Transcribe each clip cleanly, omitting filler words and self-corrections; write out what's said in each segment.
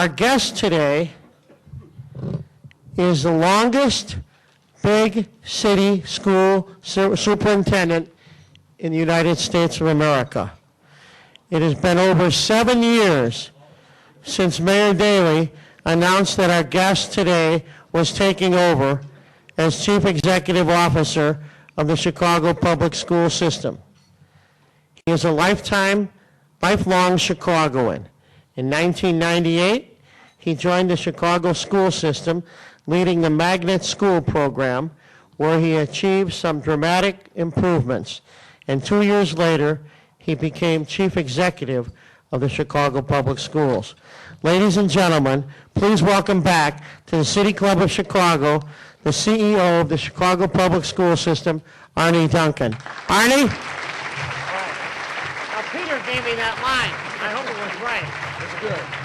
Our guest today is the longest big city school superintendent in the United States of America. It has been over 7 years since Mayor Daley announced that our guest today was taking over as Chief Executive Officer of the Chicago Public School System. He is a lifelong Chicagoan. In 1998, he joined the Chicago school system, leading the Magnet School program, where he achieved some dramatic improvements. And 2 years later, he became Chief Executive of the Chicago Public Schools. Ladies and gentlemen, please welcome back to the City Club of Chicago, the CEO of the Chicago Public School System, Arne Duncan. Arne? Right. Now, Peter gave me that line. I hope it was right. It's good.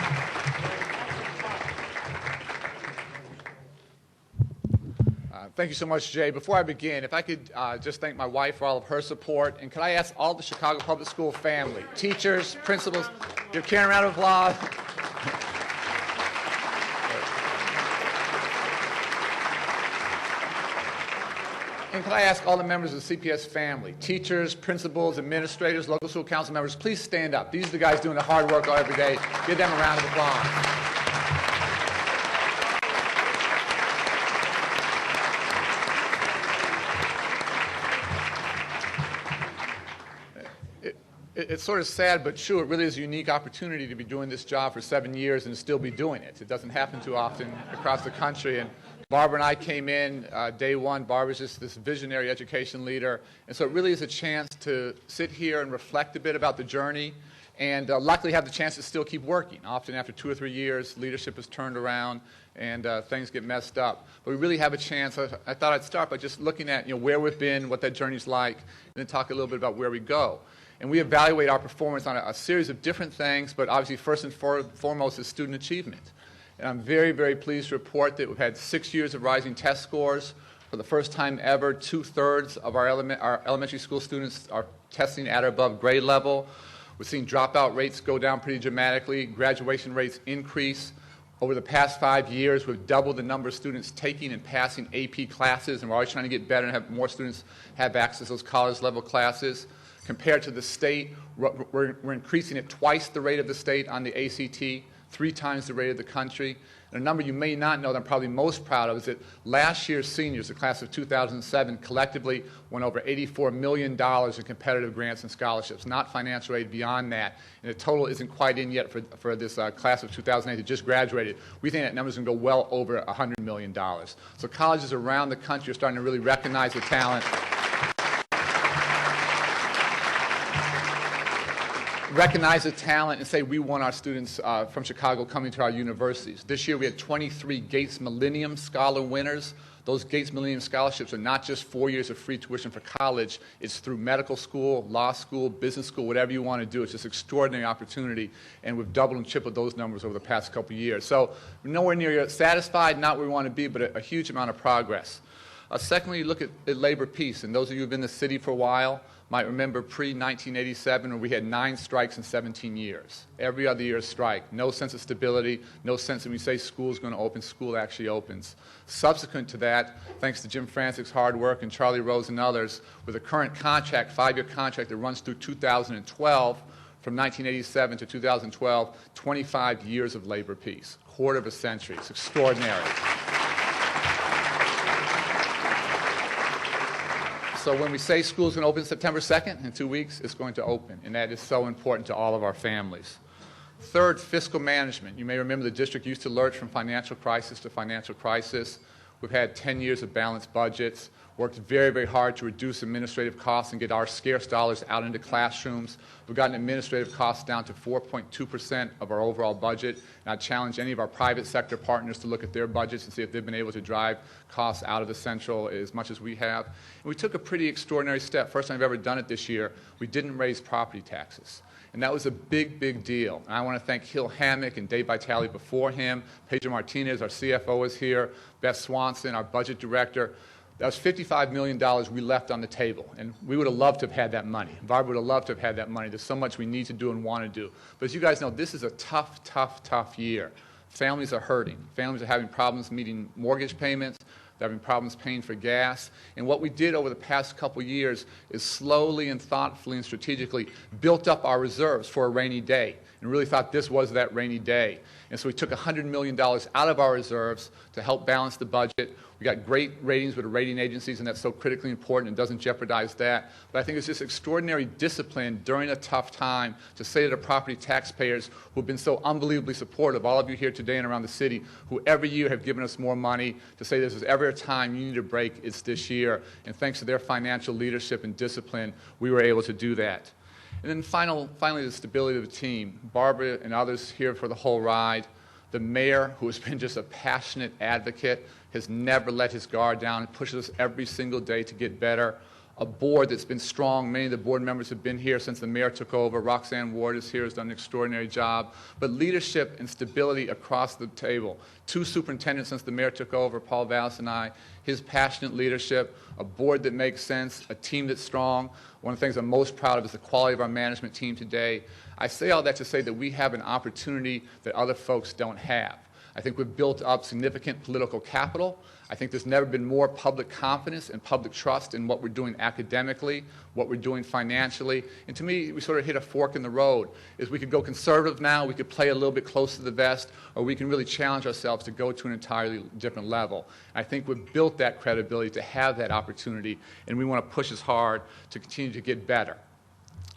Thank you so much, Jay. Before I begin, if I could just thank my wife for all of her support, and could I ask all the Chicago Public School family, teachers, principals, give Karen a round of applause. And can I ask all the members of the CPS family, teachers, principals, administrators, local school council members, please stand up. These are the guys doing the hard work every day. Give them a round of applause. It's sort of sad but true. It really is a unique opportunity to be doing this job for 7 years and to still be doing it. It doesn't happen too often across the country. And Barbara and I came in day one. Barbara's just this visionary education leader. And so it really is a chance to sit here and reflect a bit about the journey and luckily have the chance to still keep working. Often after 2 or 3 years, leadership has turned around and things get messed up. But we really have a chance. I thought I'd start by just looking at where we've been, what that journey's like, and then talk a little bit about where we go. And we evaluate our performance on a series of different things, but obviously first and foremost is student achievement. And I'm very, very pleased to report that we've had 6 years of rising test scores. For the first time ever, 2/3 of our elementary school students are testing at or above grade level. We're seeing dropout rates go down pretty dramatically, graduation rates increase. Over the past 5 years, we've doubled the number of students taking and passing AP classes, and we're always trying to get better and have more students have access to those college-level classes. Compared to the state, we're increasing at twice the rate of the state on the ACT, 3 times the rate of the country. And a number you may not know that I'm probably most proud of is that last year's seniors, the class of 2007, collectively won over $84 million in competitive grants and scholarships, not financial aid beyond that. And the total isn't quite in yet for this class of 2008 that just graduated. We think that number's going to go well over $100 million. So colleges around the country are starting to really recognize the talent. Recognize the talent and say we want our students from Chicago coming to our universities. This year we had 23 Gates Millennium Scholar winners. Those Gates Millennium Scholarships are not just 4 years of free tuition for college. It's through medical school, law school, business school, whatever you want to do. It's just an extraordinary opportunity, and we've doubled and tripled those numbers over the past couple of years. So we're nowhere near satisfied, not where we want to be, but a huge amount of progress. Secondly, you look at labor peace, and those of you who've been in the city for a while might remember pre-1987 when we had 9 strikes in 17 years. Every other year a strike. No sense of stability, no sense that when we say school's going to open, school actually opens. Subsequent to that, thanks to Jim Francis' hard work and Charlie Rose and others, with a current contract, 5-year contract that runs through 2012, from 1987 to 2012, 25 years of labor peace. Quarter of a century. It's extraordinary. So when we say school's going to open September 2nd, in 2 weeks, it's going to open, and that is so important to all of our families. Third, fiscal management. You may remember the district used to lurch from financial crisis to financial crisis. We've had 10 years of balanced budgets, worked very, very hard to reduce administrative costs and get our scarce dollars out into classrooms. We've gotten administrative costs down to 4.2% of our overall budget. And I challenge any of our private sector partners to look at their budgets and see if they've been able to drive costs out of the central as much as we have. And we took a pretty extraordinary step. First time I've ever done it this year. We didn't raise property taxes. And that was a big, big deal. And I want to thank Hill Hammock and Dave Vitale before him. Pedro Martinez, our CFO, is here. Beth Swanson, our budget director. That was $55 million we left on the table. And we would have loved to have had that money. Barbara would have loved to have had that money. There's so much we need to do and want to do. But as you guys know, this is a tough, tough, tough year. Families are hurting. Families are having problems meeting mortgage payments. They're having problems paying for gas. And what we did over the past couple years is slowly and thoughtfully and strategically built up our reserves for a rainy day and really thought this was that rainy day. And so we took $100 million out of our reserves to help balance the budget. We got great ratings with the rating agencies, and that's so critically important and doesn't jeopardize that. But I think it's just extraordinary discipline during a tough time to say to the property taxpayers who have been so unbelievably supportive, all of you here today and around the city, who every year have given us more money, to say this is ever a time you need a break, it's this year. And thanks to their financial leadership and discipline, we were able to do that. And then finally, the stability of the team. Barbara and others here for the whole ride. The mayor, who has been just a passionate advocate, has never let his guard down and pushes us every single day to get better. A board that's been strong. Many of the board members have been here since the mayor took over. Roxanne Ward is here, has done an extraordinary job. But leadership and stability across the table. 2 superintendents since the mayor took over, Paul Vallis and I. His passionate leadership, a board that makes sense, a team that's strong. One of the things I'm most proud of is the quality of our management team today. I say all that to say that we have an opportunity that other folks don't have. I think we've built up significant political capital. I think there's never been more public confidence and public trust in what we're doing academically, what we're doing financially. And to me, we sort of hit a fork in the road. Is we could go conservative now, we could play a little bit close to the vest, or we can really challenge ourselves to go to an entirely different level. And I think we've built that credibility to have that opportunity, and we want to push as hard to continue to get better.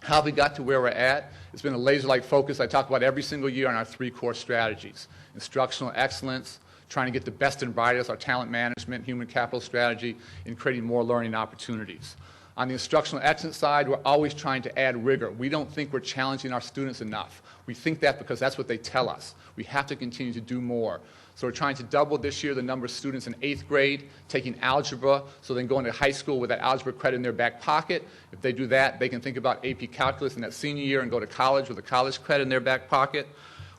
How have we got to where we're at? It's been a laser-like focus I talk about every single year on our 3 core strategies. Instructional excellence, trying to get the best and brightest, our talent management, human capital strategy, and creating more learning opportunities. On the instructional excellence side, we're always trying to add rigor. We don't think we're challenging our students enough. We think that because that's what they tell us. We have to continue to do more. So we're trying to double this year the number of students in 8th grade taking algebra, so then going to high school with that algebra credit in their back pocket. If they do that, they can think about AP Calculus in that senior year and go to college with a college credit in their back pocket.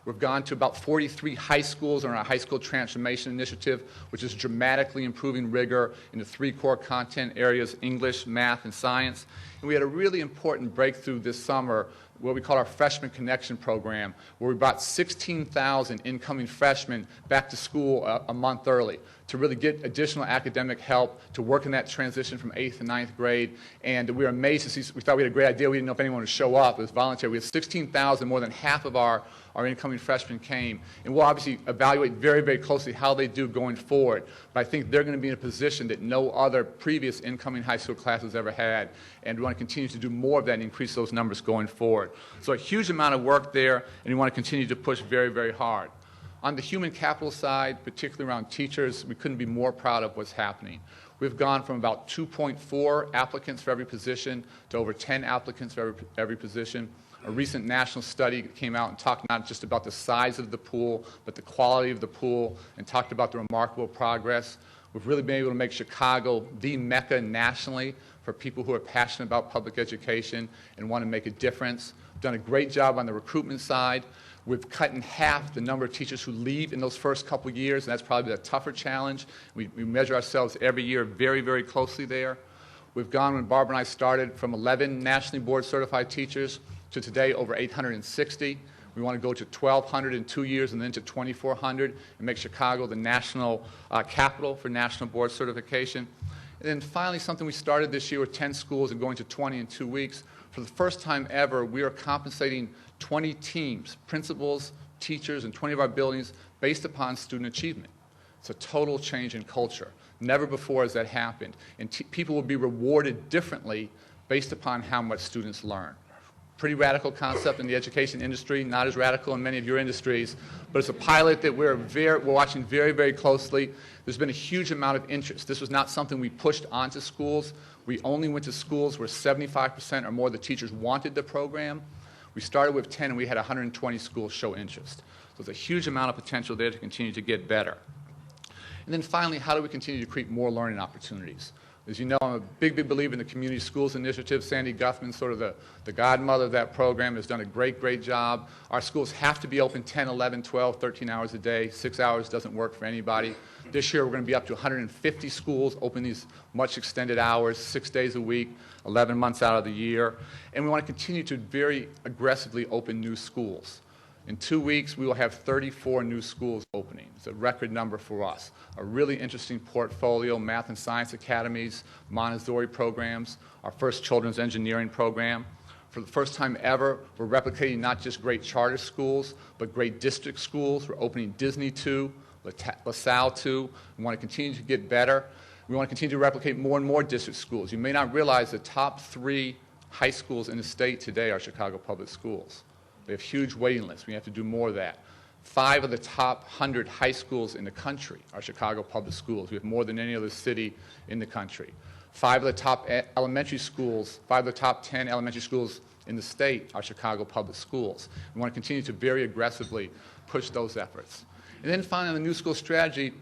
We've gone to about 43 high schools on our high school transformation initiative, which is dramatically improving rigor in the 3 core content areas, English, math, and science. And we had a really important breakthrough this summer, what we call our Freshman Connection program, where we brought 16,000 incoming freshmen back to school a month early to really get additional academic help to work in that transition from 8th to 9th grade. And we were amazed to see, we thought we had a great idea. We didn't know if anyone would show up. It was voluntary. We had 16,000, more than half of our incoming freshmen came. And we'll obviously evaluate very, very closely how they do going forward. But I think they're going to be in a position that no other previous incoming high school class has ever had. And we want to continue to do more of that and increase those numbers going forward. So a huge amount of work there, and we want to continue to push very, very hard. On the human capital side, particularly around teachers, we couldn't be more proud of what's happening. We've gone from about 2.4 applicants for every position to over 10 applicants for every position. A recent national study came out and talked not just about the size of the pool, but the quality of the pool, and talked about the remarkable progress. We've really been able to make Chicago the mecca nationally for people who are passionate about public education and want to make a difference. We've done a great job on the recruitment side. We've cut in half the number of teachers who leave in those first couple years, and that's probably the tougher challenge. We measure ourselves every year very, very closely there. We've gone, when Barbara and I started, from 11 nationally board certified teachers to today over 860. We want to go to 1,200 in 2 years and then to 2,400 and make Chicago the national capital for national board certification. And then finally, something we started this year with 10 schools and going to 20 in 2 weeks. For the first time ever, we are compensating 20 teams, principals, teachers, in 20 of our buildings based upon student achievement. It's a total change in culture. Never before has that happened. And people will be rewarded differently based upon how much students learn. Pretty radical concept in the education industry, not as radical in many of your industries, but it's a pilot that we're watching very, very closely. There's been a huge amount of interest. This was not something we pushed onto schools. We only went to schools where 75% or more of the teachers wanted the program. We started with 10 and we had 120 schools show interest. So there's a huge amount of potential there to continue to get better. And then finally, how do we continue to create more learning opportunities? As you know, I'm a big, big believer in the Community Schools Initiative. Sandy Guthman, sort of the godmother of that program, has done a great, great job. Our schools have to be open 10, 11, 12, 13 hours a day. 6 hours doesn't work for anybody. This year, we're going to be up to 150 schools, open these much extended hours, 6 days a week, 11 months out of the year. And we want to continue to very aggressively open new schools. In 2 weeks, we will have 34 new schools opening. It's a record number for us. A really interesting portfolio, math and science academies, Montessori programs, our first children's engineering program. For the first time ever, we're replicating not just great charter schools, but great district schools. We're opening Disney 2, LaSalle 2. We want to continue to get better. We want to continue to replicate more and more district schools. You may not realize the top 3 high schools in the state today are Chicago Public Schools. They have huge waiting lists. We have to do more of that. 5 of the top 100 high schools in the country are Chicago Public Schools. We have more than any other city in the country. 5 of the top elementary schools, 5 of the top 10 elementary schools in the state are Chicago Public Schools. We want to continue to very aggressively push those efforts. And then finally, on the new school strategy,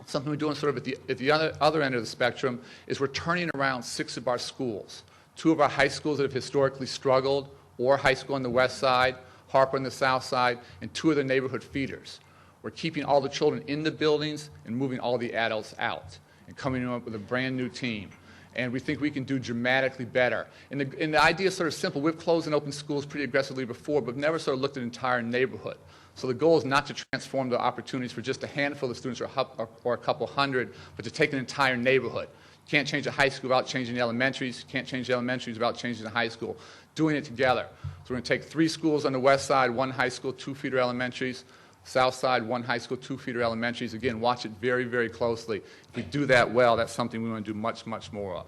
something we're doing sort of at the other end of the spectrum is we're turning around 6 of our schools. 2 of our high schools that have historically struggled, Orr High School on the west side, Harper on the south side, and 2 of the neighborhood feeders. We're keeping all the children in the buildings and moving all the adults out and coming up with a brand new team. And we think we can do dramatically better. And the idea is sort of simple. We've closed and opened schools pretty aggressively before, but never sort of looked at an entire neighborhood. So the goal is not to transform the opportunities for just a handful of students or a couple hundred, but to take an entire neighborhood. You can't change a high school without changing the elementaries. You can't change the elementaries without changing the high school. Doing it together. So we're going to take 3 schools on the west side, 1 high school, 2 feeder elementaries. South side, 1 high school, 2 feeder elementaries. Again, watch it very, very closely. If we do that well, that's something we want to do much, much more of.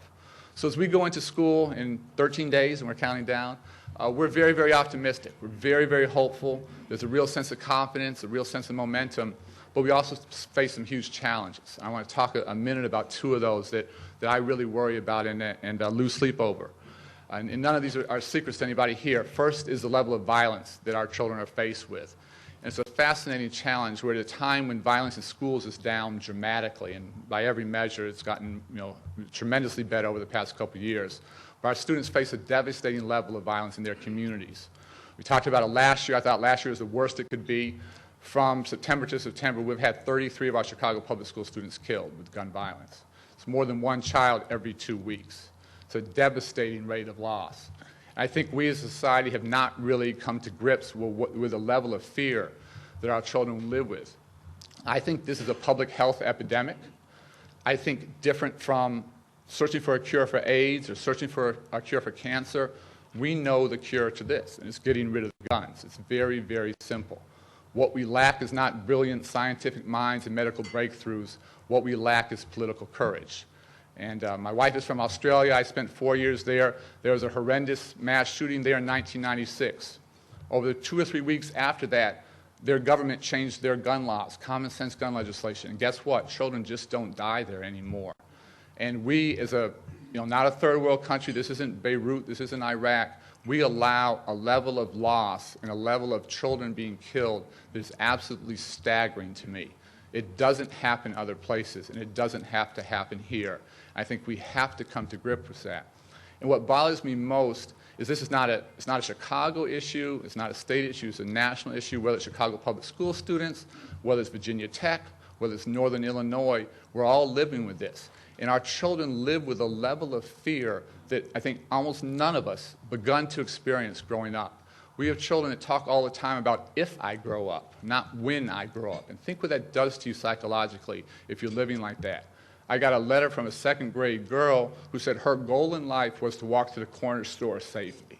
So as we go into school in 13 days, and we're counting down, we're very, very optimistic. We're very, very hopeful. There's a real sense of confidence, a real sense of momentum, but we also face some huge challenges. I want to talk a minute about 2 of those that I really worry about and lose sleep over. And none of these are secrets to anybody here. First is the level of violence that our children are faced with. And it's a fascinating challenge. We're at a time when violence in schools is down dramatically, and by every measure, it's gotten tremendously better over the past couple of years. But our students face a devastating level of violence in their communities. We talked about it last year. I thought last year was the worst it could be. From September to September, we've had 33 of our Chicago Public School students killed with gun violence. It's more than 1 child every 2 weeks. It's a devastating rate of loss. I think we as a society have not really come to grips with the level of fear that our children live with. I think this is a public health epidemic. I think different from searching for a cure for AIDS or searching for a cure for cancer, we know the cure to this, and it's getting rid of the guns. It's very, very simple. What we lack is not brilliant scientific minds and medical breakthroughs. What we lack is political courage. And my wife is from Australia. I spent 4 years there. There was a horrendous mass shooting there in 1996. Over the 2 or 3 weeks after that, their government changed their gun laws, common sense gun legislation. And guess what? Children just don't die there anymore. And we, as not a third world country, this isn't Beirut, this isn't Iraq, we allow a level of loss and a level of children being killed that is absolutely staggering to me. It doesn't happen other places, and it doesn't have to happen here. I think we have to come to grips with that. And what bothers me most is it's not a Chicago issue, it's not a state issue, it's a national issue, whether it's Chicago Public School students, whether it's Virginia Tech, whether it's Northern Illinois, we're all living with this. And our children live with a level of fear that I think almost none of us begun to experience growing up. We have children that talk all the time about if I grow up, not when I grow up. And think what that does to you psychologically if you're living like that. I got a letter from a 2nd grade girl who said her goal in life was to walk to the corner store safely.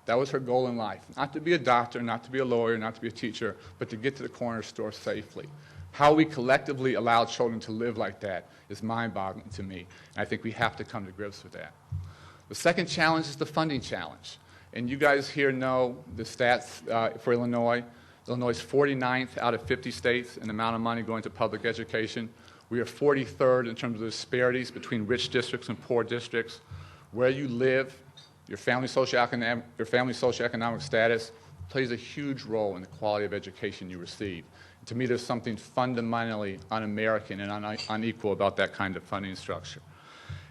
That was her goal in life. Not to be a doctor, not to be a lawyer, not to be a teacher, but to get to the corner store safely. How we collectively allow children to live like that is mind-boggling to me. And I think we have to come to grips with that. The second challenge is the funding challenge. And you guys here know the stats for Illinois. Illinois is 49th out of 50 states in the amount of money going to public education. We are 43rd in terms of the disparities between rich districts and poor districts. Where you live, your family socioeconomic status plays a huge role in the quality of education you receive. And to me, there's something fundamentally un-American and unequal about that kind of funding structure.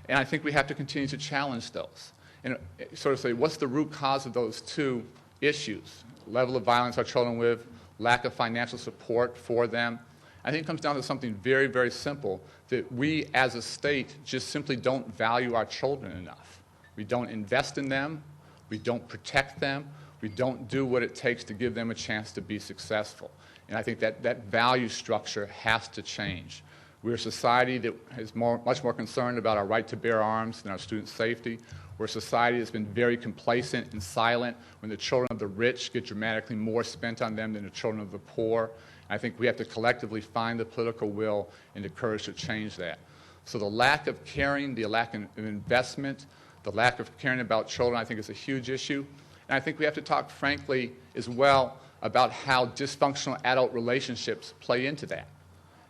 And I think we have to continue to challenge those and sort of say, what's the root cause of those 2 issues? Level of violence our children live, lack of financial support for them. I think it comes down to something very, very simple, that we as a state just simply don't value our children enough. We don't invest in them. We don't protect them. We don't do what it takes to give them a chance to be successful. And I think that value structure has to change. We're a society that is much more concerned about our right to bear arms than our students' safety. We're a society that's been very complacent and silent when the children of the rich get dramatically more spent on them than the children of the poor. And I think we have to collectively find the political will and the courage to change that. So the lack of caring, the lack of investment, the lack of caring about children, I think is a huge issue. And I think we have to talk frankly as well about how dysfunctional adult relationships play into that.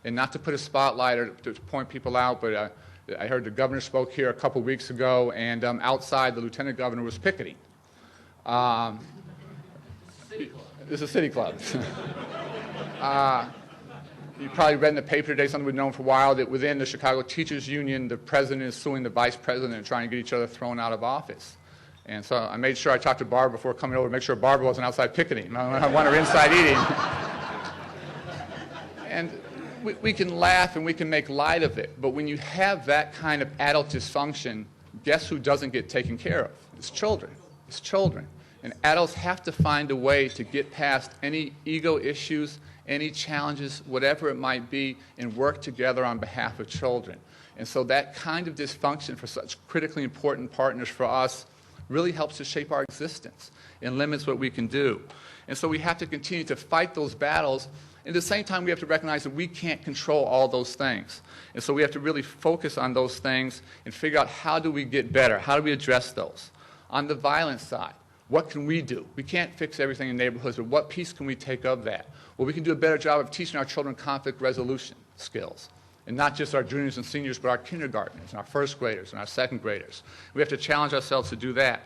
And not to put a spotlight or to point people out, but I heard the governor spoke here a couple weeks ago, and outside the lieutenant governor was picketing. This is a city club. You probably read in the paper today, something we've known for a while, that within the Chicago Teachers Union, the president is suing the vice president and trying to get each other thrown out of office. And so I made sure I talked to Barbara before coming over to make sure Barbara wasn't outside picketing. I want her inside eating. And we can laugh and we can make light of it, but when you have that kind of adult dysfunction, guess who doesn't get taken care of? It's children. It's children. And adults have to find a way to get past any ego issues, any challenges, whatever it might be, and work together on behalf of children. And so that kind of dysfunction for such critically important partners for us really helps to shape our existence and limits what we can do. And so we have to continue to fight those battles. At the same time, we have to recognize that we can't control all those things. And so we have to really focus on those things and figure out how do we get better? How do we address those? On the violence side, what can we do? We can't fix everything in neighborhoods, but what piece can we take of that? Well, we can do a better job of teaching our children conflict resolution skills. And not just our juniors and seniors, but our kindergartners and our first graders and our second graders. We have to challenge ourselves to do that.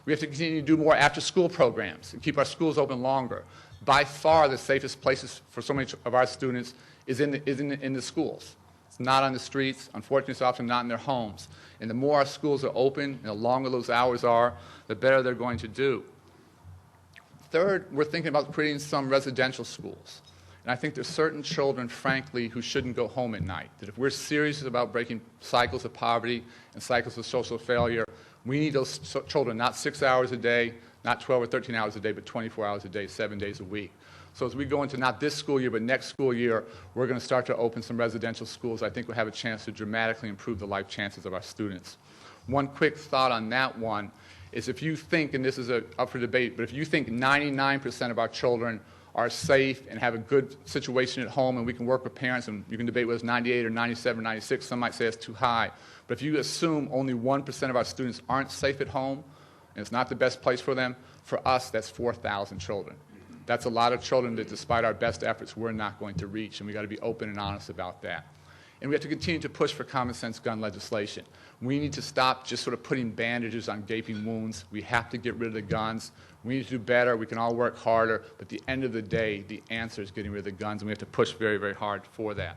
We have to continue to do more after-school programs and keep our schools open longer. By far, the safest places for so many of our students is in the schools. It's not on the streets. Unfortunately, it's often not in their homes. And the more our schools are open and the longer those hours are, the better they're going to do. Third, we're thinking about creating some residential schools. And I think there's certain children, frankly, who shouldn't go home at night. That if we're serious about breaking cycles of poverty and cycles of social failure, we need those children not 6 hours a day, not 12 or 13 hours a day, but 24 hours a day, 7 days a week. So as we go into not this school year, but next school year, we're going to start to open some residential schools. I think we'll have a chance to dramatically improve the life chances of our students. One quick thought on that one is if you think, and this is up for debate, but if you think 99% of our children are safe and have a good situation at home and we can work with parents, and you can debate whether it's 98 or 97 or 96, some might say it's too high. But if you assume only 1% of our students aren't safe at home, and it's not the best place for them, for us, that's 4,000 children. That's a lot of children that, despite our best efforts, we're not going to reach, and we've got to be open and honest about that. And we have to continue to push for common sense gun legislation. We need to stop just sort of putting bandages on gaping wounds. We have to get rid of the guns. We need to do better. We can all work harder. But at the end of the day, the answer is getting rid of the guns, and we have to push very, very hard for that.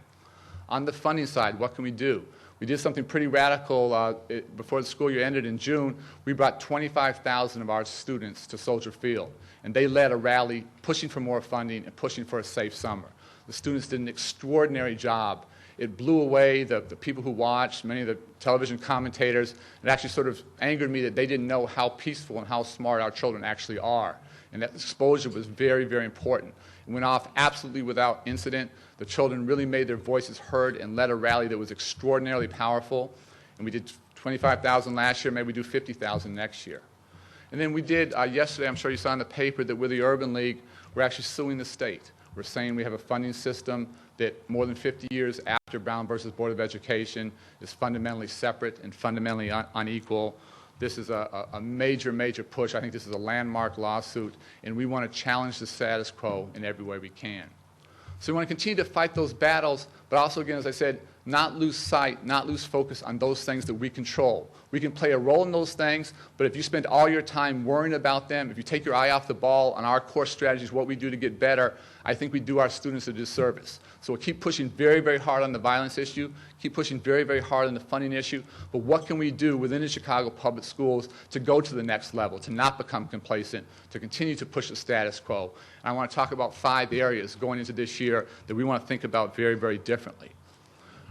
On the funding side, what can we do? We did something pretty radical before the school year ended in June. We brought 25,000 of our students to Soldier Field, and they led a rally pushing for more funding and pushing for a safe summer. The students did an extraordinary job. It blew away the people who watched, many of the television commentators. It actually sort of angered me that they didn't know how peaceful and how smart our children actually are. And that exposure was very, very important. It went off absolutely without incident. The children really made their voices heard and led a rally that was extraordinarily powerful. And we did 25,000 last year, maybe we do 50,000 next year. And then we did yesterday, I'm sure you saw in the paper, that with the Urban League, we're actually suing the state. We're saying we have a funding system that more than 50 years after Brown versus Board of Education is fundamentally separate and fundamentally unequal. This is a major, major push. I think this is a landmark lawsuit, and we want to challenge the status quo in every way we can. So we want to continue to fight those battles, but also, again, as I said, not lose sight, not lose focus on those things that we control. We can play a role in those things, but if you spend all your time worrying about them, if you take your eye off the ball on our core strategies, what we do to get better, I think we do our students a disservice. So we'll keep pushing very, very hard on the violence issue, keep pushing very, very hard on the funding issue, but what can we do within the Chicago public schools to go to the next level, to not become complacent, to continue to push the status quo? And I want to talk about 5 areas going into this year that we want to think about very, very differently.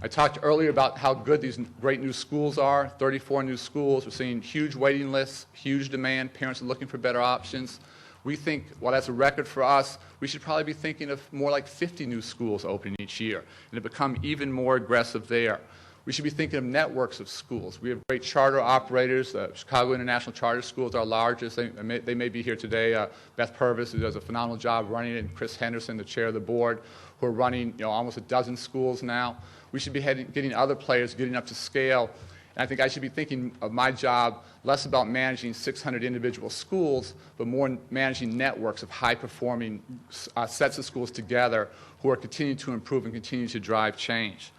I talked earlier about how good these great new schools are, 34 new schools. We're seeing huge waiting lists, huge demand. Parents are looking for better options. We think, well, that's a record for us. We should probably be thinking of more like 50 new schools opening each year, and to become even more aggressive there. We should be thinking of networks of schools. We have great charter operators. Chicago International Charter School is our largest. They may be here today. Beth Purvis, who does a phenomenal job running it, and Chris Henderson, the chair of the board, who are running almost a dozen schools now. We should be getting other players getting up to scale. And I think I should be thinking of my job less about managing 600 individual schools, but more managing networks of high-performing sets of schools together who are continuing to improve and continue to drive change.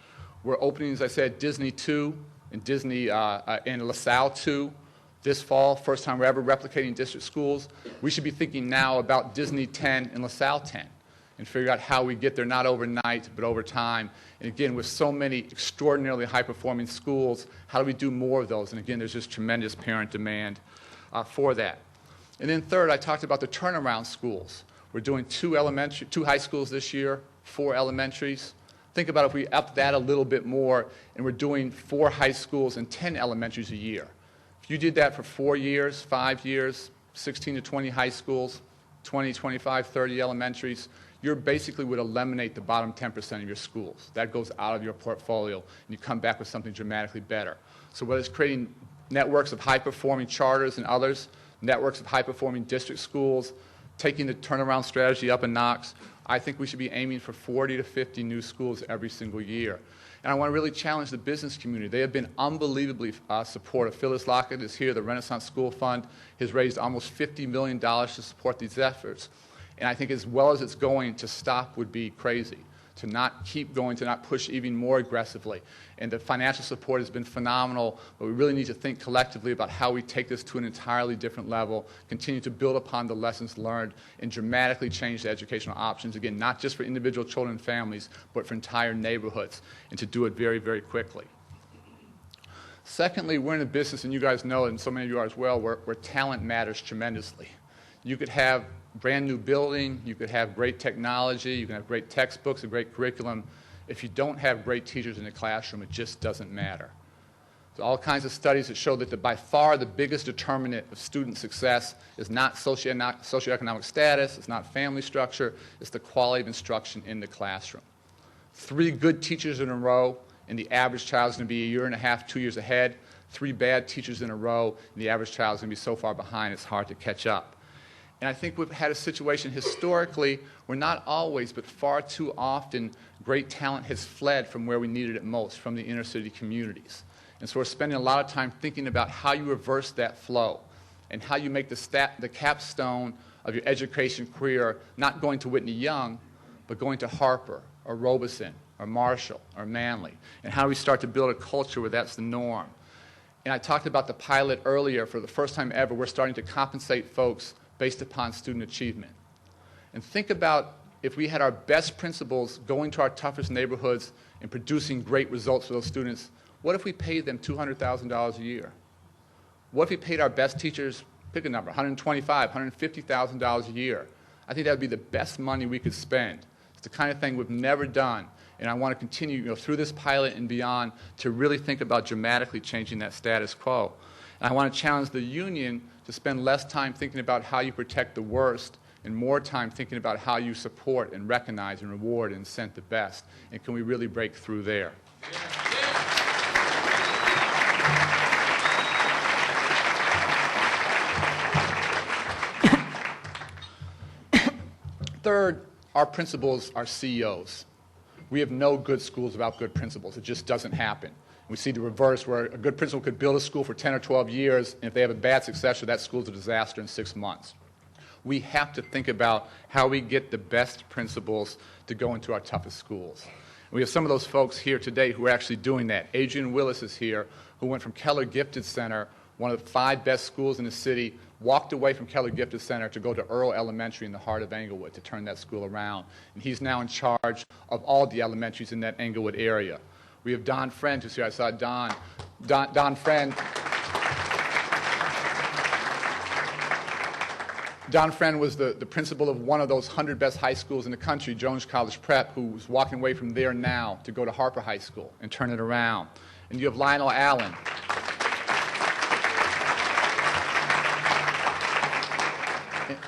We're opening, as I said, Disney 2 and Disney and LaSalle 2 this fall. First time we're ever replicating district schools. We should be thinking now about Disney 10 and LaSalle 10 and figure out how we get there not overnight but over time. And again, with so many extraordinarily high-performing schools, how do we do more of those? And again, there's just tremendous parent demand for that. And then third, I talked about the turnaround schools. We're doing two high schools this year, 4 elementaries. Think about if we up that a little bit more and we're doing 4 high schools and 10 elementaries a year. If you did that for 4 years, 5 years, 16 to 20 high schools, 20, 25, 30 elementaries, you basically would eliminate the bottom 10% of your schools. That goes out of your portfolio, and you come back with something dramatically better. So whether it's creating networks of high-performing charters and others, networks of high-performing district schools, taking the turnaround strategy up a notch, I think we should be aiming for 40 to 50 new schools every single year. And I want to really challenge the business community. They have been unbelievably supportive. Phyllis Lockett is here. The Renaissance School Fund has raised almost $50 million to support these efforts. And I think as well as it's going, to stop would be crazy. To not keep going, to not push even more aggressively. And the financial support has been phenomenal, but we really need to think collectively about how we take this to an entirely different level, continue to build upon the lessons learned, and dramatically change the educational options, again, not just for individual children and families, but for entire neighborhoods, and to do it very, very quickly. Secondly, we're in a business, and you guys know it, and so many of you are as well, where talent matters tremendously. You could have brand new building, you could have great technology, you can have great textbooks, a great curriculum. If you don't have great teachers in the classroom, it just doesn't matter. There's all kinds of studies that show that by far the biggest determinant of student success is not socioeconomic status, it's not family structure, it's the quality of instruction in the classroom. 3 good teachers in a row, and the average child is going to be a year and a half, 2 years ahead. 3 bad teachers in a row, and the average child is going to be so far behind it's hard to catch up. And I think we've had a situation historically where not always, but far too often, great talent has fled from where we needed it most, from the inner city communities. And so we're spending a lot of time thinking about how you reverse that flow and how you make the capstone of your education career not going to Whitney Young, but going to Harper or Robeson or Marshall or Manly. And how do we start to build a culture where that's the norm? And I talked about the pilot earlier. For the first time ever, we're starting to compensate folks based upon student achievement. And think about if we had our best principals going to our toughest neighborhoods and producing great results for those students, what if we paid them $200,000 a year? What if we paid our best teachers, pick a number, $125,000, $150,000 a year? I think that would be the best money we could spend. It's the kind of thing we've never done. And I want to continue through this pilot and beyond to really think about dramatically changing that status quo. And I want to challenge the union to spend less time thinking about how you protect the worst and more time thinking about how you support and recognize and reward and incent the best. And can we really break through there? Third, our principals are CEOs. We have no good schools without good principals. It just doesn't happen. We see the reverse, where a good principal could build a school for 10 or 12 years, and if they have a bad successor, that school's a disaster in 6 months. We have to think about how we get the best principals to go into our toughest schools. And we have some of those folks here today who are actually doing that. Adrian Willis is here, who went from Keller Gifted Center, one of the 5 best schools in the city, walked away from Keller Gifted Center to go to Earl Elementary in the heart of Englewood to turn that school around. And he's now in charge of all the elementaries in that Englewood area. We have Don Friend, who's here. I saw Don. Don Friend. Don Friend was the principal of one of those 100 best high schools in the country, Jones College Prep, who's walking away from there now to go to Harper High School and turn it around. And you have Lionel Allen.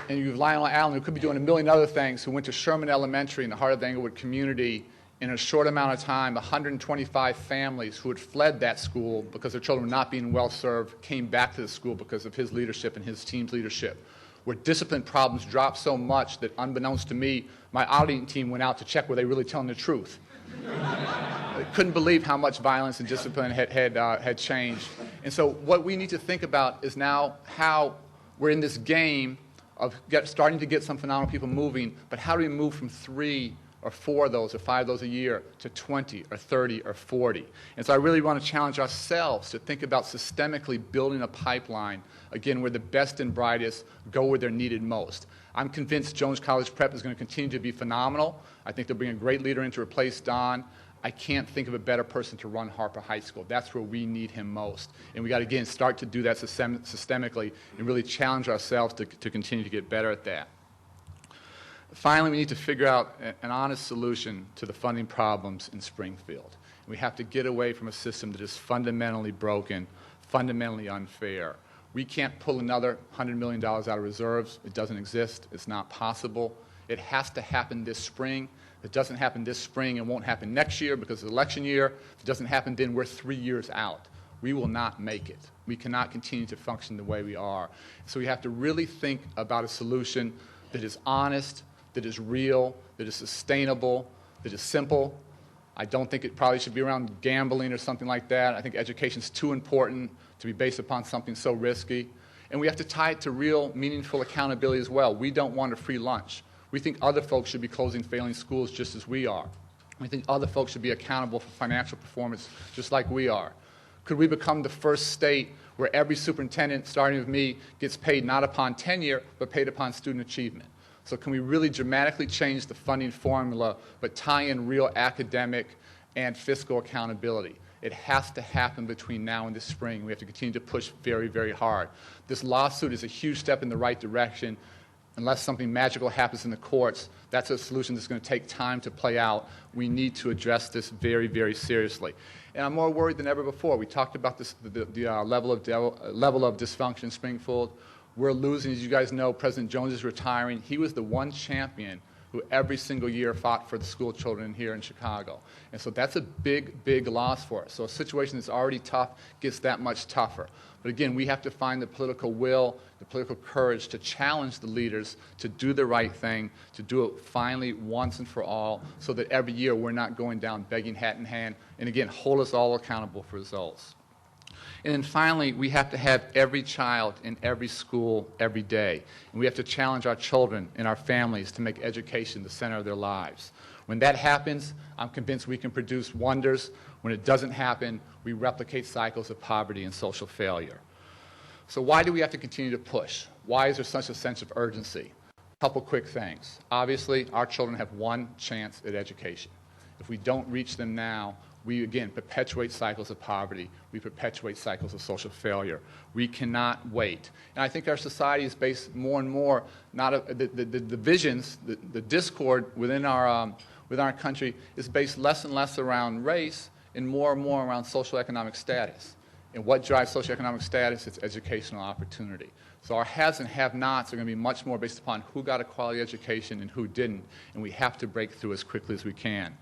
and you've Lionel Allen, who could be doing a million other things, who went to Sherman Elementary in the heart of the Englewood community. In a short amount of time, 125 families who had fled that school because their children were not being well served came back to the school because of his leadership and his team's leadership. Where discipline problems dropped so much that, unbeknownst to me, my auditing team went out to check were they really telling the truth. I couldn't believe how much violence and discipline had changed. And so what we need to think about is now how we're in this game of starting to get some phenomenal people moving, but how do we move from 3 or 4 of those or 5 of those a year to 20 or 30 or 40. And so I really want to challenge ourselves to think about systemically building a pipeline, again, where the best and brightest go where they're needed most. I'm convinced Jones College Prep is going to continue to be phenomenal. I think they'll bring a great leader in to replace Don. I can't think of a better person to run Harper High School. That's where we need him most. And we got to, again, start to do that systemically and really challenge ourselves to continue to get better at that. Finally, we need to figure out an honest solution to the funding problems in Springfield. We have to get away from a system that is fundamentally broken, fundamentally unfair. We can't pull another $100 million out of reserves. It doesn't exist. It's not possible. It has to happen this spring. If it doesn't happen this spring, it won't happen next year because it's election year. If it doesn't happen then, we're 3 years out. We will not make it. We cannot continue to function the way we are. So we have to really think about a solution that is honest, that is real, that is sustainable, that is simple. I don't think it probably should be around gambling or something like that. I think education is too important to be based upon something so risky. And we have to tie it to real, meaningful accountability as well. We don't want a free lunch. We think other folks should be closing failing schools just as we are. We think other folks should be accountable for financial performance just like we are. Could we become the first state where every superintendent, starting with me, gets paid not upon tenure, but paid upon student achievement? So can we really dramatically change the funding formula, but tie in real academic and fiscal accountability? It has to happen between now and this spring. We have to continue to push very, very hard. This lawsuit is a huge step in the right direction. Unless something magical happens in the courts, that's a solution that's going to take time to play out. We need to address this very, very seriously. And I'm more worried than ever before. We talked about this, the level of dysfunction in Springfield. We're losing, as you guys know, President Jones is retiring. He was the one champion who every single year fought for the school children here in Chicago. And so that's a big, big loss for us. So a situation that's already tough gets that much tougher. But again, we have to find the political will, the political courage to challenge the leaders to do the right thing, to do it finally once and for all, so that every year we're not going down begging hat in hand. And again, hold us all accountable for results. And then finally, we have to have every child in every school every day. And we have to challenge our children and our families to make education the center of their lives. When that happens, I'm convinced we can produce wonders. When it doesn't happen, we replicate cycles of poverty and social failure. So why do we have to continue to push? Why is there such a sense of urgency? A couple quick things. Obviously, our children have one chance at education. If we don't reach them now, we, again, perpetuate cycles of poverty. We perpetuate cycles of social failure. We cannot wait. And I think our society is based more and more, the divisions, the discord within our country is based less and less around race and more around social economic status. And what drives socioeconomic status? It's educational opportunity. So our haves and have-nots are going to be much more based upon who got a quality education and who didn't, and we have to break through as quickly as we can.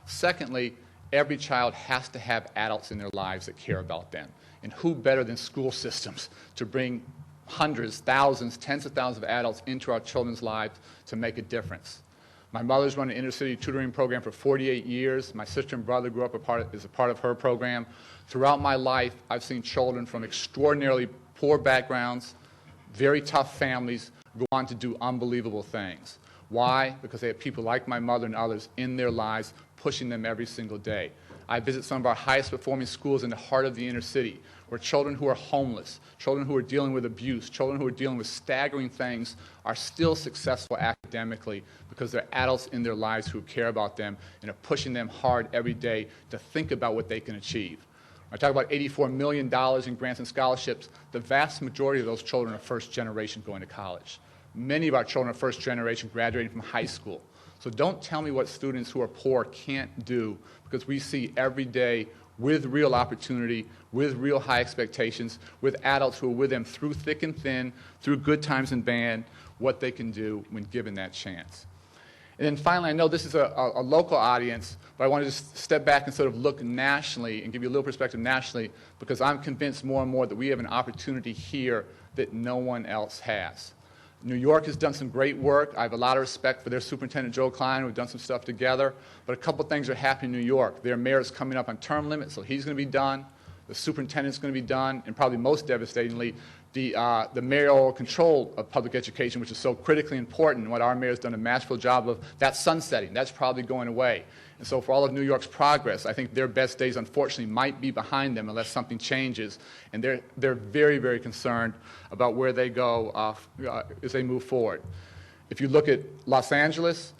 Secondly, every child has to have adults in their lives that care about them. And who better than school systems to bring hundreds, thousands, tens of thousands of adults into our children's lives to make a difference. My mother's run an inner-city tutoring program for 48 years. My sister and brother grew up as a part of her program. Throughout my life, I've seen children from extraordinarily poor backgrounds, very tough families, go on to do unbelievable things. Why? Because they have people like my mother and others in their lives pushing them every single day. I visit some of our highest performing schools in the heart of the inner city, where children who are homeless, children who are dealing with abuse, children who are dealing with staggering things are still successful academically because there are adults in their lives who care about them and are pushing them hard every day to think about what they can achieve. I talk about $84 million in grants and scholarships. The vast majority of those children are first generation going to college. Many of our children are first generation graduating from high school. So don't tell me what students who are poor can't do, because we see every day with real opportunity, with real high expectations, with adults who are with them through thick and thin, through good times and bad, what they can do when given that chance. And then finally, I know this is a local audience, but I want to just step back and sort of look nationally and give you a little perspective nationally, because I'm convinced more and more that we have an opportunity here that no one else has. New York has done some great work. I have a lot of respect for their superintendent, Joe Klein. We've done some stuff together. But a couple things are happening in New York. Their mayor is coming up on term limit, so he's going to be done. The superintendent's going to be done. And probably most devastatingly, the mayoral control of public education, which is so critically important, and what our mayor's done a masterful job of, that's sunsetting. That's probably going away. And so for all of New York's progress, I think their best days, unfortunately, might be behind them unless something changes. And they're very, very concerned about where they go as they move forward. If you look at Los Angeles,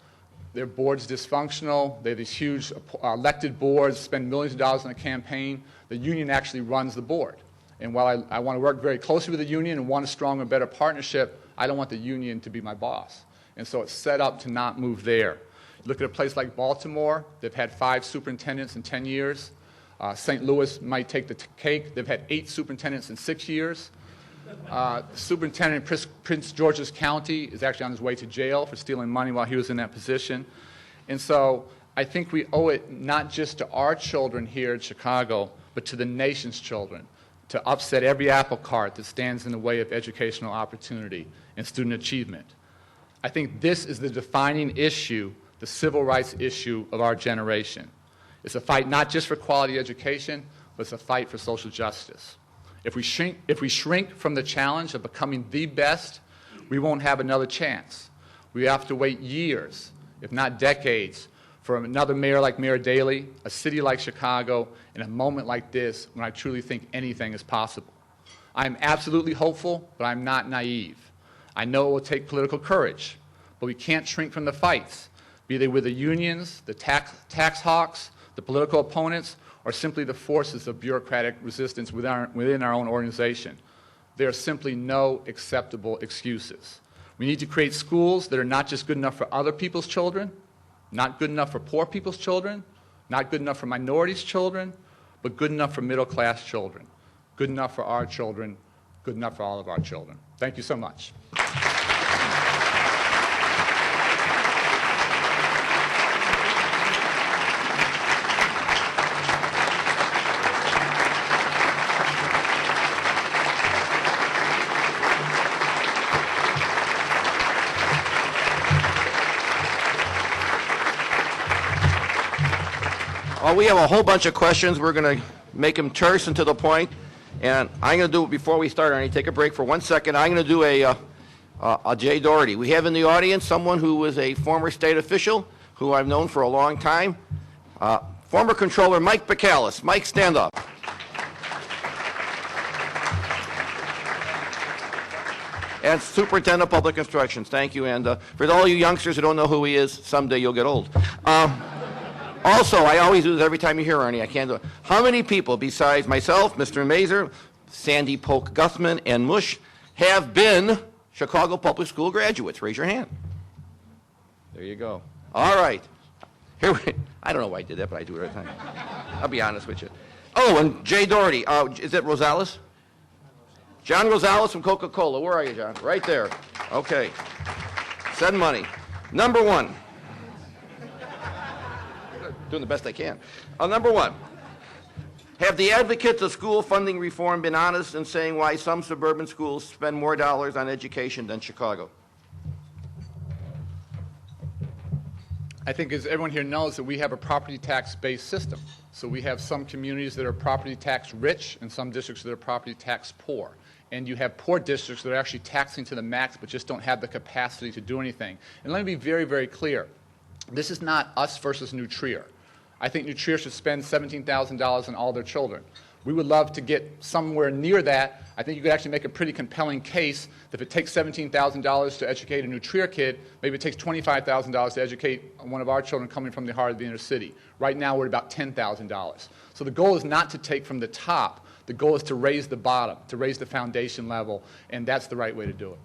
their board's dysfunctional. They have these huge elected boards, spend millions of dollars on a campaign. The union actually runs the board. And while I want to work very closely with the union and want a stronger and better partnership, I don't want the union to be my boss. And so it's set up to not move there. Look at a place like Baltimore. They've had 5 superintendents in 10 years. St. Louis might take the cake. They've had 8 superintendents in 6 years. Superintendent in Prince George's County is actually on his way to jail for stealing money while he was in that position. And so I think we owe it not just to our children here in Chicago, but to the nation's children, to upset every apple cart that stands in the way of educational opportunity and student achievement. I think this is the defining issue, the civil rights issue of our generation. It's a fight not just for quality education, but it's a fight for social justice. If we shrink from the challenge of becoming the best, we won't have another chance. We have to wait years, if not decades, for another mayor like Mayor Daley, a city like Chicago, in a moment like this when I truly think anything is possible. I'm absolutely hopeful, but I'm not naive. I know it will take political courage, but we can't shrink from the fights, be they with the unions, the tax hawks, the political opponents, or simply the forces of bureaucratic resistance within our own organization. There are simply no acceptable excuses. We need to create schools that are not just good enough for other people's children, not good enough for poor people's children, not good enough for minorities' children, but good enough for middle-class children, good enough for our children, good enough for all of our children. Thank you so much. We have a whole bunch of questions. We're going to make them terse and to the point. And I'm going to do, before we start, Arnie, take a break for 1 second. I'm going to do a Jay Doherty. We have in the audience someone who was a former state official who I've known for a long time. Former Controller Mike Bacalus. Mike, stand up. And Superintendent of Public Instructions. Thank you. And for all you youngsters who don't know who he is, someday you'll get old. Also, I always do this every time you hear Arnie. I can't do it. How many people besides myself, Mr. Mazer, Sandy Polk Guthman, and Mush have been Chicago Public School graduates? Raise your hand. There you go. All right. I don't know why I did that, but I do it every time. I'll be honest with you. Oh, and Jay Doherty. Is it Rosales? John Rosales from Coca-Cola. Where are you, John? Right there. Okay. Send money. Number 1. Doing the best I can. Number 1, have the advocates of school funding reform been honest in saying why some suburban schools spend more dollars on education than Chicago? I think as everyone here knows that we have a property tax-based system. So we have some communities that are property tax rich and some districts that are property tax poor. And you have poor districts that are actually taxing to the max but just don't have the capacity to do anything. And let me be very, very clear. This is not us versus New Trier. I think New Trier should spend $17,000 on all their children. We would love to get somewhere near that. I think you could actually make a pretty compelling case that if it takes $17,000 to educate a New Trier kid, maybe it takes $25,000 to educate one of our children coming from the heart of the inner city. Right now we're at about $10,000. So the goal is not to take from the top. The goal is to raise the bottom, to raise the foundation level, and that's the right way to do it.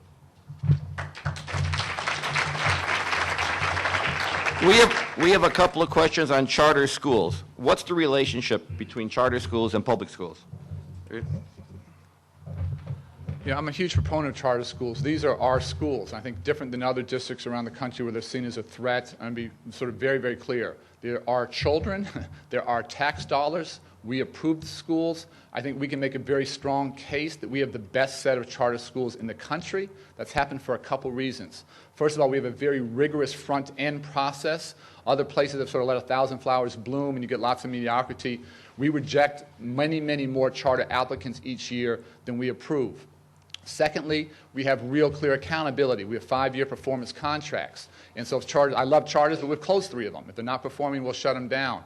We have a couple of questions on charter schools. What's the relationship between charter schools and public schools? Yeah, I'm a huge proponent of charter schools. These are our schools. I think different than other districts around the country where they're seen as a threat. I'm going to be sort of very, very clear. There are children. There are tax dollars. We approve the schools. I think we can make a very strong case that we have the best set of charter schools in the country. That's happened for a couple reasons. First of all, we have a very rigorous front-end process. Other places have sort of let 1,000 flowers bloom and you get lots of mediocrity. We reject many, many more charter applicants each year than we approve. Secondly, we have real clear accountability. We have 5-year performance contracts. And so charters, I love charters, but we've closed 3 of them. If they're not performing, we'll shut them down.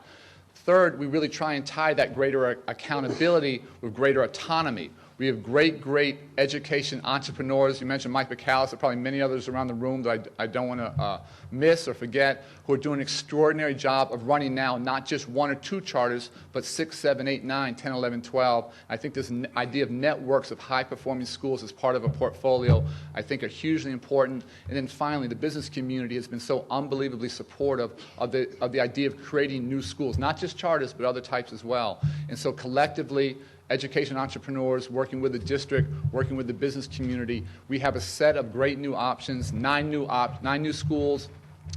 Third, we really try and tie that greater accountability with greater autonomy. We have great, great education entrepreneurs. You mentioned Mike McAllister, probably many others around the room that I don't want to miss or forget, who are doing an extraordinary job of running now not just 1 or 2 charters, but 6, 7, 8, 9, 10, 11, 12. I think this idea of networks of high-performing schools as part of a portfolio, I think, are hugely important. And then finally, the business community has been so unbelievably supportive of the idea of creating new schools, not just charters, but other types as well. And so collectively, education entrepreneurs, working with the district, working with the business community. We have a set of great new options, 9 new schools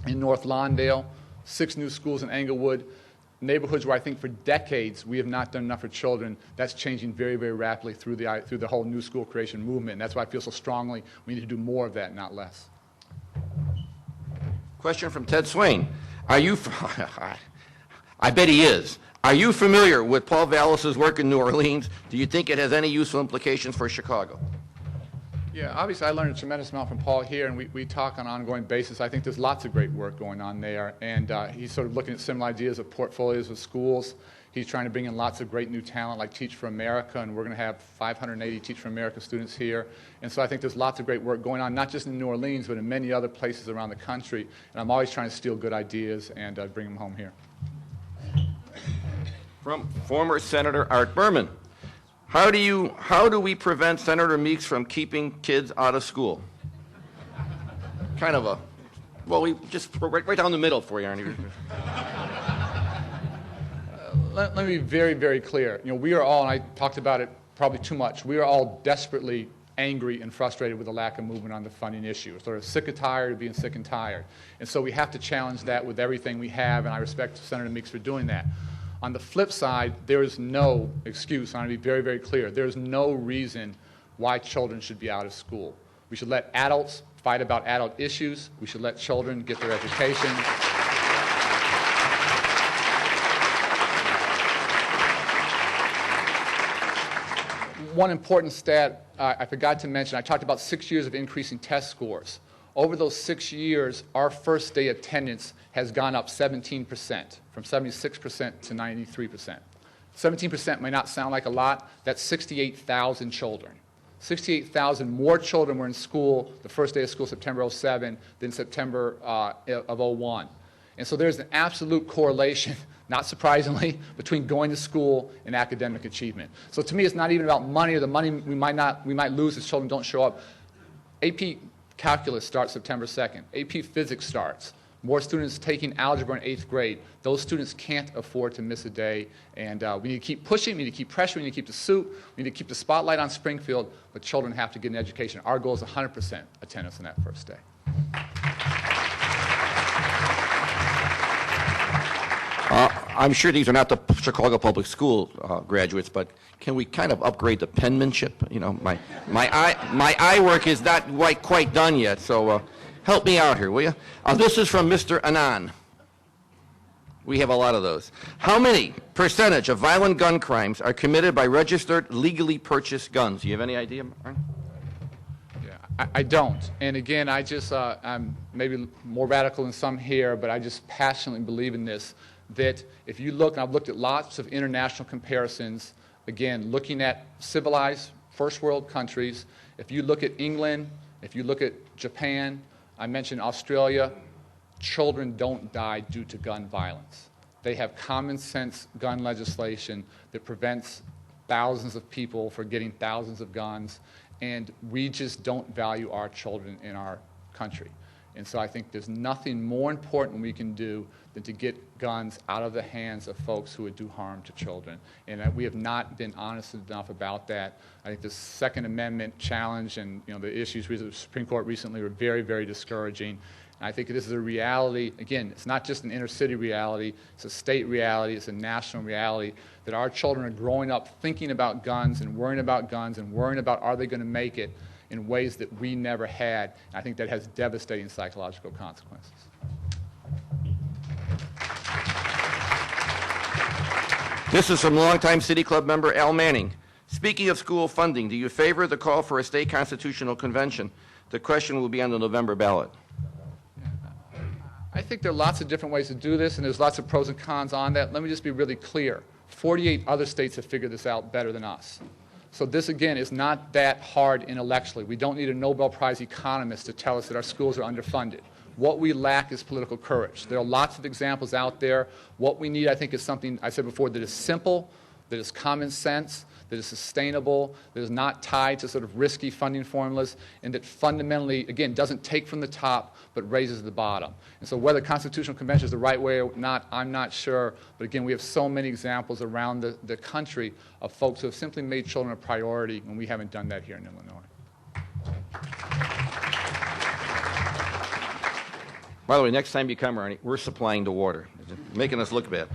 in North Lawndale, 6 new schools in Englewood, neighborhoods where I think for decades we have not done enough for children. That's changing very, very rapidly through the whole new school creation movement. And that's why I feel so strongly we need to do more of that, not less. Question from Ted Swain. Are you, I bet he is. Are you familiar with Paul Vallis's work in New Orleans? Do you think it has any useful implications for Chicago? Yeah, obviously I learned a tremendous amount from Paul here, and we talk on an ongoing basis. I think there's lots of great work going on there, and he's sort of looking at similar ideas of portfolios of schools. He's trying to bring in lots of great new talent like Teach for America, and we're going to have 580 Teach for America students here. And so I think there's lots of great work going on, not just in New Orleans, but in many other places around the country. And I'm always trying to steal good ideas and bring them home here. From former Senator Art Berman. How do we prevent Senator Meeks from keeping kids out of school? Kind of a, well, we just right down the middle for you, Arne. Let me be very, very clear. You know, we are all, and I talked about it probably too much, we are all desperately angry and frustrated with the lack of movement on the funding issue. We're sort of sick and tired of being sick and tired. And so we have to challenge that with everything we have, and I respect Senator Meeks for doing that. On the flip side, there is no excuse, and I want to be very, very clear, there is no reason why children should be out of school. We should let adults fight about adult issues. We should let children get their education. One important stat I forgot to mention, I talked about 6 years of increasing test scores. Over those 6 years, our first day attendance has gone up 17%, from 76% to 93%. 17% may not sound like a lot. That's 68,000 children. 68,000 more children were in school the first day of school, September 07, than September of 01. And so there's an absolute correlation, not surprisingly, between going to school and academic achievement. So to me, it's not even about money or the money we might lose if children don't show up. AP Calculus starts September 2nd. AP Physics starts. More students taking algebra in 8th grade. Those students can't afford to miss a day, and we need to keep pushing, we need to keep pressuring, we need to keep the suit, we need to keep the spotlight on Springfield, but children have to get an education. Our goal is 100% attendance on that first day. I'm sure these are not the Chicago Public School graduates, but can we kind of upgrade the penmanship? You know, my eye work is not quite done yet, so help me out here, will you? This is from Mr. Anand. We have a lot of those. How many percentage of violent gun crimes are committed by registered, legally purchased guns? Do you have any idea, Arne? Yeah, I don't. And again, I'm maybe more radical than some here, but I just passionately believe in this, that if you look, and I've looked at lots of international comparisons, again, looking at civilized first world countries, if you look at England, if you look at Japan, I mentioned Australia, children don't die due to gun violence. They have common sense gun legislation that prevents thousands of people from getting thousands of guns, and we just don't value our children in our country. And so I think there's nothing more important we can do than to get guns out of the hands of folks who would do harm to children. And we have not been honest enough about that. I think the Second Amendment challenge and the issues with the Supreme Court recently were very, very discouraging. And I think this is a reality. Again, it's not just an inner city reality. It's a state reality. It's a national reality that our children are growing up thinking about guns and worrying about guns and worrying about are they going to make it in ways that we never had. And I think that has devastating psychological consequences. This is from longtime City Club member Al Manning. Speaking of school funding, do you favor the call for a state constitutional convention? The question will be on the November ballot. I think there are lots of different ways to do this, and there's lots of pros and cons on that. Let me just be really clear. 48 other states have figured this out better than us. So this, again, is not that hard intellectually. We don't need a Nobel Prize economist to tell us that our schools are underfunded. What we lack is political courage. There are lots of examples out there. What we need, I think, is something I said before that is simple, that is common sense, that is sustainable, that is not tied to sort of risky funding formulas, and that fundamentally, again, doesn't take from the top but raises the bottom. And so whether constitutional convention is the right way or not, I'm not sure. But again, we have so many examples around the country of folks who have simply made children a priority, and we haven't done that here in Illinois. By the way, next time you come, Arnie, we're supplying the water, making us look bad.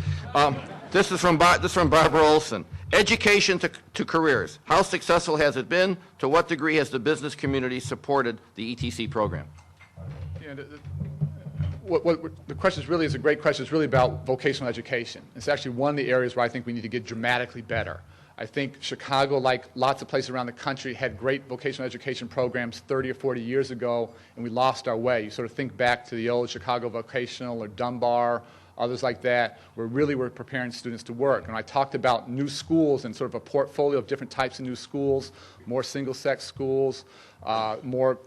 This is from Barbara Olson. Education to careers. How successful has it been? To what degree has the business community supported the ETC program? Yeah, the question really is a great question. It's really about vocational education. It's actually one of the areas where I think we need to get dramatically better. I think Chicago, like lots of places around the country, had great vocational education programs 30 or 40 years ago, and we lost our way. You sort of think back to the old Chicago Vocational or Dunbar, others like that, where really we're preparing students to work. And I talked about new schools and sort of a portfolio of different types of new schools, more single-sex schools, more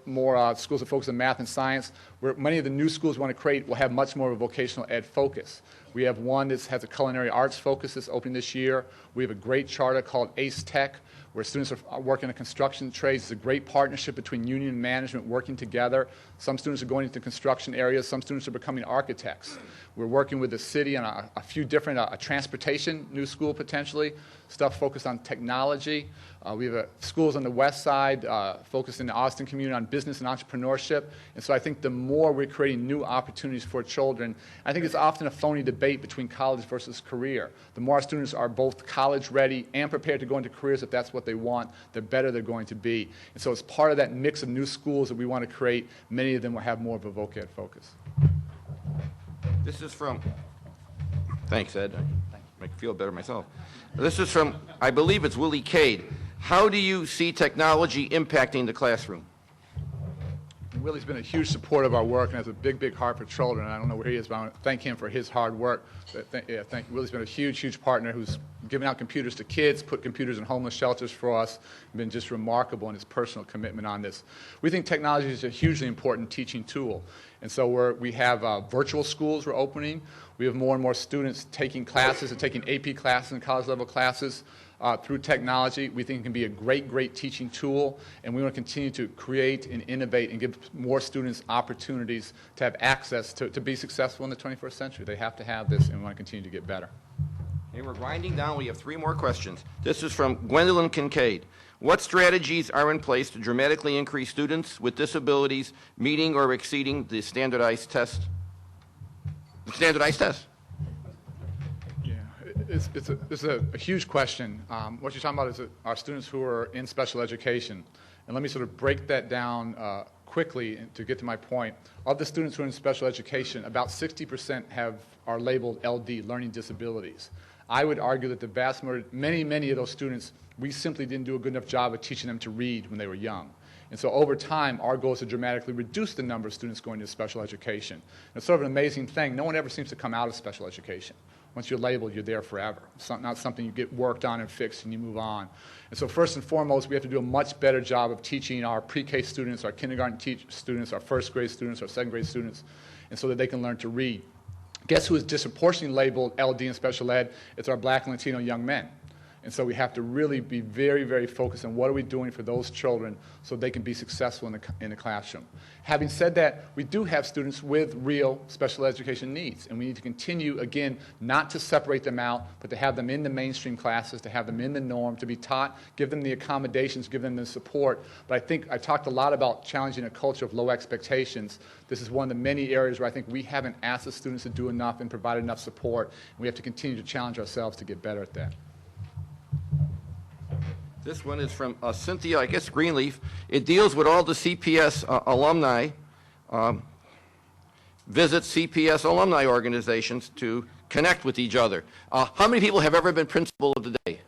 schools that focus on math and science, where many of the new schools we want to create will have much more of a vocational ed focus. We have one that has a culinary arts focus that's opening this year. We have a great charter called ACE Tech, where students are working in construction trades. It's a great partnership between union and management working together. Some students are going into construction areas. Some students are becoming architects. We're working with the city on a few different, a transportation new school potentially, stuff focused on technology. We have schools on the west side focused in the Austin community on business and entrepreneurship. And so I think the more we're creating new opportunities for children, I think it's often a phony debate between college versus career. The more our students are both college ready and prepared to go into careers if that's what they want, the better they're going to be. And so as part of that mix of new schools that we want to create, many of them will have more of a voc ed focus. This is from, thanks, Ed. I make me feel better myself. This is from, I believe it's Willie Cade. How do you see technology impacting the classroom? Willie's been a huge supporter of our work and has a big, big heart for children. I don't know where he is, but I want to thank him for his hard work. Willie's been a huge, huge partner who's given out computers to kids, put computers in homeless shelters for us, been just remarkable in his personal commitment on this. We think technology is a hugely important teaching tool. And so we have virtual schools we're opening. We have more and more students taking classes and taking AP classes and college-level classes through technology. We think it can be a great, great teaching tool, and we want to continue to create and innovate and give more students opportunities to have access to be successful in the 21st century. They have to have this, and we want to continue to get better. Okay, we're winding down. We have 3 more questions. This is from Gwendolyn Kincaid. What strategies are in place to dramatically increase students with disabilities meeting or exceeding the standardized test? The standardized test. It's a huge question. What you're talking about is our students who are in special education. And let me sort of break that down quickly to get to my point. Of the students who are in special education, about 60% are labeled LD, learning disabilities. I would argue that the vast majority, many of those students, we simply didn't do a good enough job of teaching them to read when they were young. And so over time, our goal is to dramatically reduce the number of students going to special education. And it's sort of an amazing thing. No one ever seems to come out of special education. Once you're labeled, you're there forever. It's not something you get worked on and fixed and you move on. And so first and foremost, we have to do a much better job of teaching our pre-K students, our kindergarten students, our first grade students, our second grade students, and so that they can learn to read. Guess who is disproportionately labeled LD in special ed? It's our black and Latino young men. And so we have to really be very, very focused on what are we doing for those children so they can be successful in the classroom. Having said that, we do have students with real special education needs, and we need to continue, again, not to separate them out, but to have them in the mainstream classes, to have them in the norm, to be taught, give them the accommodations, give them the support. But I think I talked a lot about challenging a culture of low expectations. This is one of the many areas where I think we haven't asked the students to do enough and provide enough support, and we have to continue to challenge ourselves to get better at that. This one is from Cynthia, I guess, Greenleaf. It deals with all the CPS alumni, visit CPS alumni organizations to connect with each other. How many people have ever been principal of the day?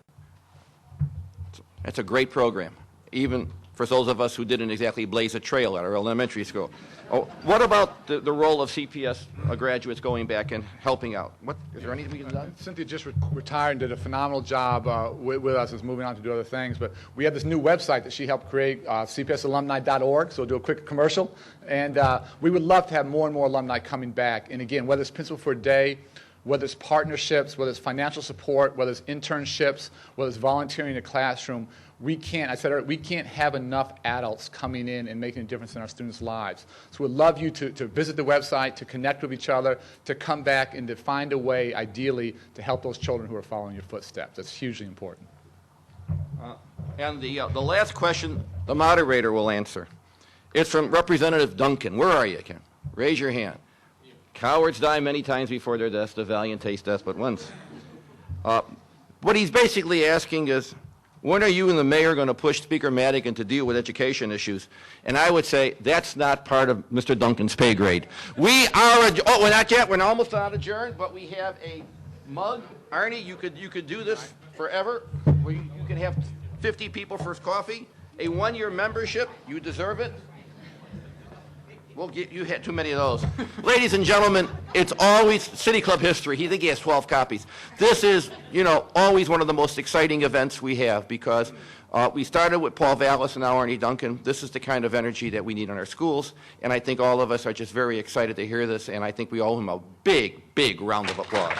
That's a great program, even for those of us who didn't exactly blaze a trail at our elementary school. Oh, what about the role of CPS graduates going back and helping out? Is there anything we can do? Cynthia just retired and did a phenomenal job with us, is moving on to do other things. But we have this new website that she helped create, cpsalumni.org, so we'll do a quick commercial. And we would love to have more and more alumni coming back. And again, whether it's Principal for a Day, whether it's partnerships, whether it's financial support, whether it's internships, whether it's volunteering in a classroom, we can't have enough adults coming in and making a difference in our students' lives. So we'd love you to visit the website, to connect with each other, to come back and to find a way, ideally, to help those children who are following your footsteps. That's hugely important. And the last question the moderator will answer. It's from Representative Duncan. Where are you, Ken? Raise your hand. Cowards die many times before their death. The valiant taste death but once. What he's basically asking is, when are you and the mayor going to push Speaker Madigan to deal with education issues? And I would say that's not part of Mr. Duncan's pay grade. We are, we're not yet, we're almost out adjourned, but we have a mug. Arnie, you could do this forever. Where you can have 50 people for coffee. A one-year membership, you deserve it. We'll get, you had too many of those. Ladies and gentlemen, it's always City Club history. He think he has 12 copies. This is, always one of the most exciting events we have because we started with Paul Vallis and now Arne Duncan. This is the kind of energy that we need in our schools, and I think all of us are just very excited to hear this, and I think we owe him a big, big round of applause.